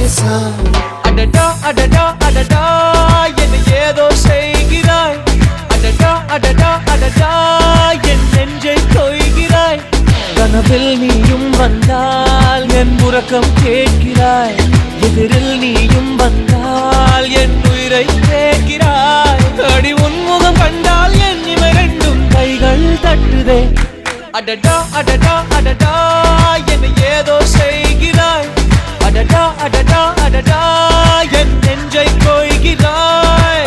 லேசா. அடடா அடடா அடடா என்னை ஏதோ செய்கிறாய். அடடா அடடா அடடா என் நெஞ்சை கொய்கிறாய். கனவில் நீயும் வந்தால் என் உறக்கம் கேட்கிறாய். எதிரில் நீயும் வந்தால் என் உயிரை கேட்கிறாய். அடி உன்முகம் கண்டால் என் இமை ரெண்டும் கைகள் தட்டுதே. அடடா அடடா அடடா என்னை ஏதோ செய்கிறாய். அடடா அடடா அடடா என் நெஞ்சை கொய்கிறாய்.